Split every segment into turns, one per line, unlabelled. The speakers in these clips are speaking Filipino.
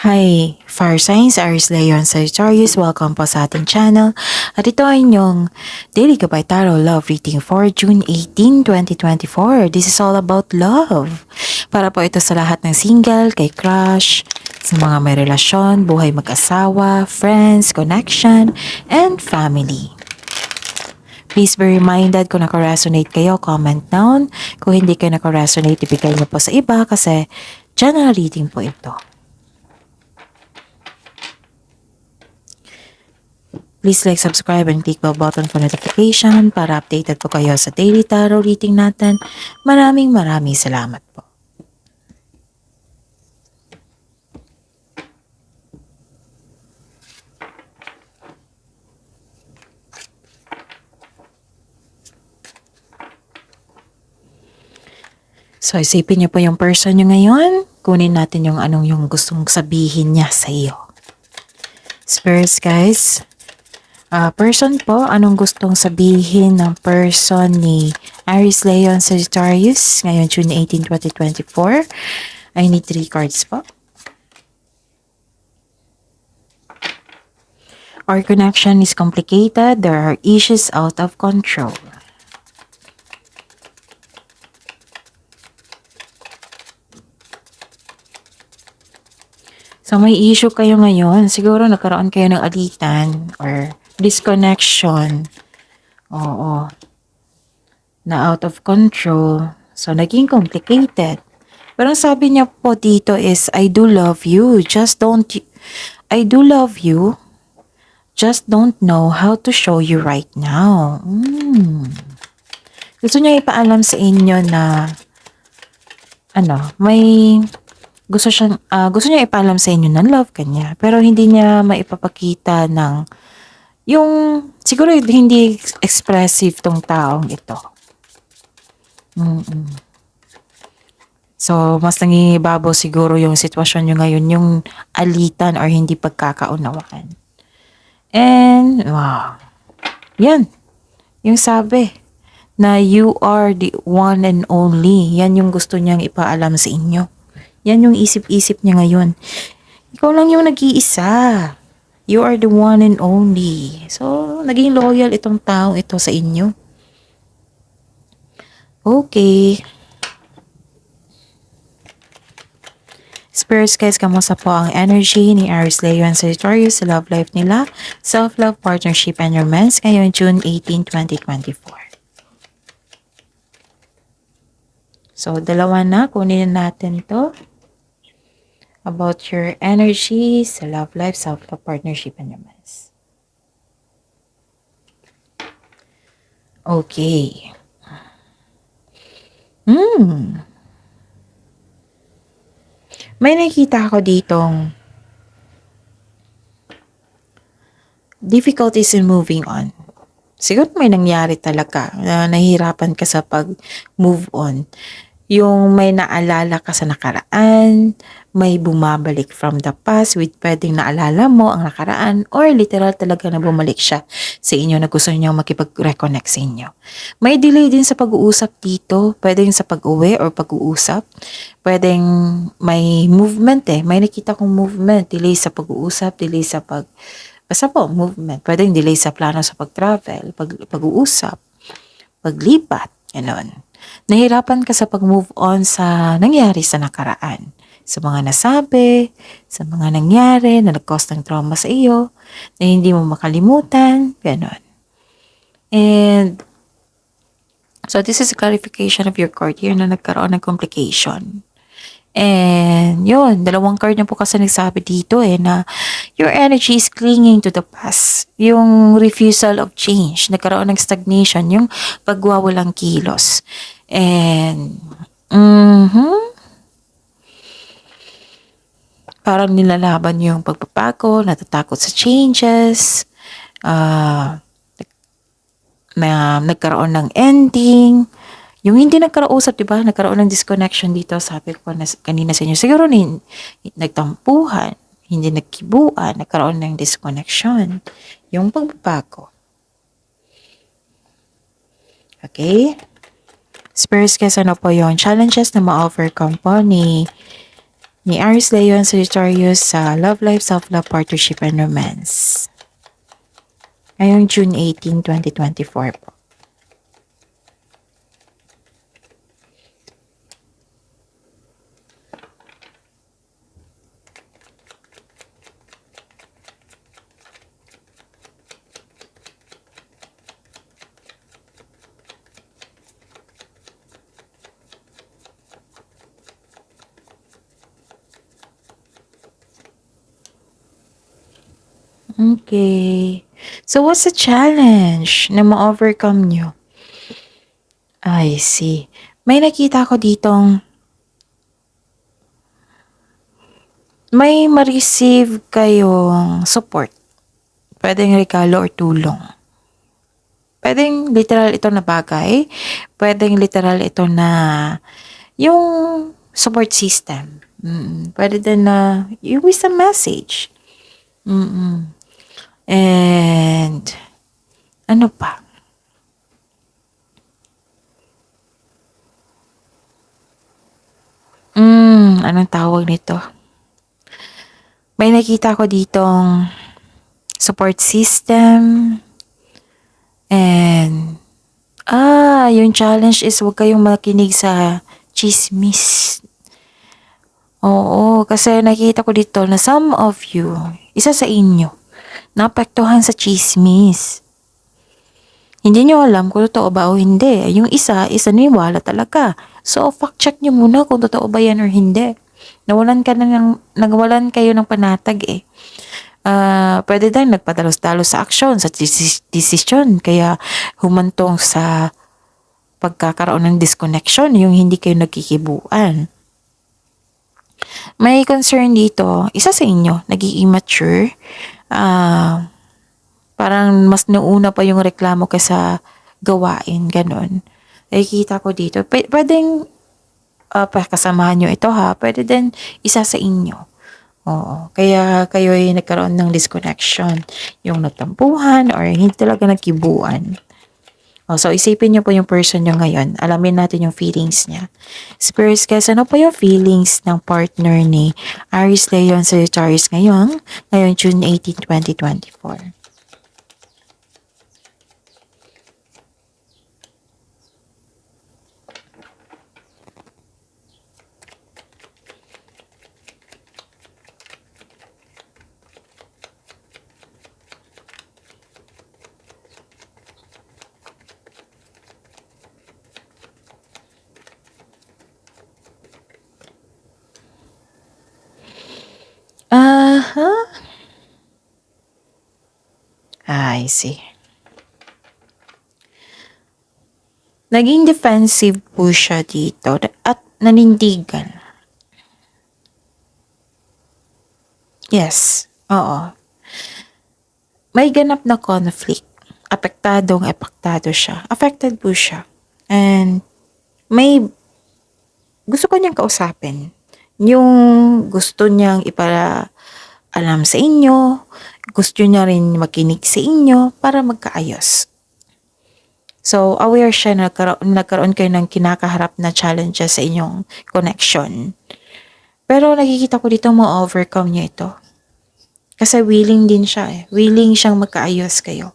Hi, Fire Signs, Aries, Leo, and Sagittarius. Welcome po sa ating channel. At ito ay inyong Daily Gabay Tarot Love Reading for June 18, 2024. This is all about love. Para po ito sa lahat ng single, kay crush, sa mga may relasyon, buhay mag-asawa, friends, connection, and family. Please be reminded kung naka-resonate kayo, comment down. Kung hindi kayo naka-resonate, ibigay niyo po sa iba kasi general reading po ito. Please like, subscribe, and click bell button for notification para updated po kayo sa daily tarot reading natin. Maraming salamat po. So, isipin niyo po yung person niyo ngayon. Kunin natin yung anong yung gustong sabihin niya sa iyo. Spirits, guys. Person po, anong gustong sabihin ng person ni Aries, Leo, and Sagittarius ngayon June 18, 2024? I need 3 cards po. Our connection is complicated. There are issues out of control. So, may issue kayo ngayon. Siguro nagkaroon kayo ng alitan or disconnection. Oo. Na out of control. So, naging complicated. Pero ang sabi niya po dito is, I do love you. I do love you. Just don't know how to show you right now. Gusto niya ipaalam sa inyo na gusto niya ipaalam sa inyo na love kanya, pero hindi niya maipapakita ng yung siguro hindi expressive tong taong ito. So, mas nangingibabaw siguro yung sitwasyon nyo ngayon, yung alitan or hindi pagkakaunawaan. And, wow. Yan. Yung sabi na you are the one and only. Yan yung gusto niyang ipaalam sa inyo. Yan yung isip-isip niya ngayon. Ikaw lang yung nag-iisa. You are the one and only. So, naging loyal itong taong ito sa inyo. Okay. Spirits, guys, kamusta po ang energy ni Aries, Leo, and Sagittarius sa love life nila, self-love, partnership, and romance ngayon June 18, 2024. So, dalawa na. Kunin natin to. About your energy sa love life, self-love, partnership, and romance. Okay. May nakita ako ditong difficulties in moving on. Siguro may nangyari talaga na nahihirapan ka sa pag-move on. Yung may naalala ka sa nakaraan, may bumabalik from the past with pwedeng naalala mo ang nakaraan or literal talaga na bumalik siya sa inyo na gusto niyo makipag-reconnect sa inyo. May delay din sa pag-uusap dito, pwedeng sa pag-uwi or pag-uusap. Pwedeng may movement May nakita kong movement, delay sa pag-uusap, delay sa basta po, movement. Pwedeng delay sa plano sa pag-travel, pag-uusap, paglipat, gano'n. Nahirapan ka sa pag-move on sa nangyari sa nakaraan. Sa mga nasabi, sa mga nangyari na nag-cause ng trauma sa iyo, na hindi mo makalimutan, gano'n. And, so this is a clarification of your card here na nagkaroon ng complication. And yun, dalawang card na po kasi nagsabi dito na your energy is clinging to the past. Yung refusal of change, nagkaroon ng stagnation, yung pagwawalang kilos. And, parang nilalaban yung pagpapago, natatakot sa changes, nagkaroon ng ending. Yung hindi nagkarousap, diba? Nagkaroon ng disconnection dito, sabi ko na kanina sa inyo. Siguro nagtampuhan, hindi nagkibuan, nagkaroon ng disconnection. Yung pagbabago. Okay? Spirits, guys, ano po yung challenges na ma-overcome po ni ni Aries, Leo, and Sagittarius sa love life, self-love, partnership, and romance. Ngayong June 18, 2024 po. Okay. So, what's the challenge na ma-overcome nyo? I see. May nakita ko ditong may ma-receive kayong support. Pwedeng regalo or tulong. Pwedeng literal ito na bagay. Pwedeng literal ito na yung support system. Pwede din na yung wisdom message. And ano pa? Anong tawag nito? May nakita ko ditong support system. And yung challenge is huwag kayong makinig sa chismis. Oo, kasi nakita ko dito na some of you, isa sa inyo, naapektuhan sa chismis. Hindi nyo alam kung totoo ba o hindi. Yung isa naniwala talaga. So, fact check nyo muna kung totoo ba yan or hindi. Nagwalan kayo ng panatag eh. Pwede din nagpadalos-dalos sa aksyon, sa desisyon. Kaya humantong sa pagkakaroon ng disconnection, yung hindi kayo nagkikibuan. May concern dito, isa sa inyo, naging immature. Parang mas nauna pa yung reklamo kaysa gawain, ganun. Nakikita ko dito. Pwedeng pakasamahan nyo ito ha. Pwede din isa sa inyo. Oo. Kaya kayo ay nagkaroon ng disconnection. Yung nagtampuhan or hindi talaga nagkibuan. So, isipin nyo po yung person nyo ngayon. Alamin natin yung feelings niya. Spirits, guys, ano po yung feelings ng partner ni Aries, Leo, and Sagittarius ngayon June 18, 2024? I see. Naging defensive po siya dito at nanindigan. Yes, oo. May ganap na conflict. Apektado siya. Affected po siya. And may gusto ko niyang kausapin. Yung gusto niyang ipaalam sa inyo, gusto niya rin makinig sa inyo para magkaayos. So, aware siya na nagkaroon kayo ng kinakaharap na challenges sa inyong connection. Pero nakikita ko dito ma-overcome niya ito. Kasi willing din siya eh. Willing siyang magkaayos kayo.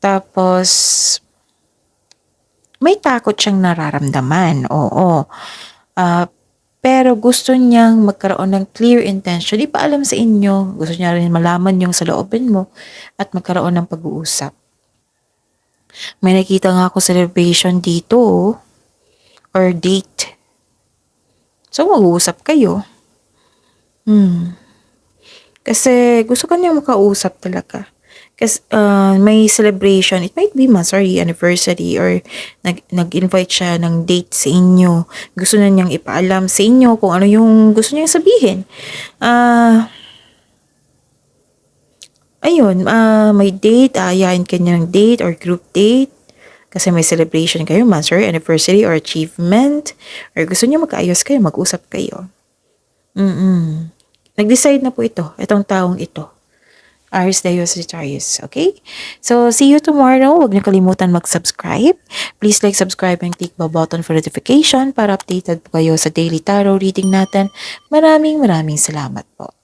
Tapos, may takot siyang nararamdaman. Oo. Pero gusto niyang magkaroon ng clear intention. Ipaalam sa inyo. Gusto niya rin malaman yung sa loobin mo at magkaroon ng pag-uusap. May nakita nga ako celebration dito or date. So, mag-uusap kayo. Kasi gusto ko niya makausap talaga. Kasi may celebration. It might be anniversary or nag-invite siya ng date sa inyo. Gusto na niyang ipaalam sa inyo kung ano yung gusto niyang sabihin. May date, ayahin ka niya ng date or group date. Kasi may celebration kayo, anniversary or achievement. Or gusto niya magkaayos kayo, mag-usap kayo. Nag-decide na po itong taong ito. Ars Deus Sagittarius. Okay? So, see you tomorrow. Huwag niyo kalimutan mag-subscribe. Please like, subscribe, and click the button for notification para updated po kayo sa daily tarot reading natin. Maraming salamat po.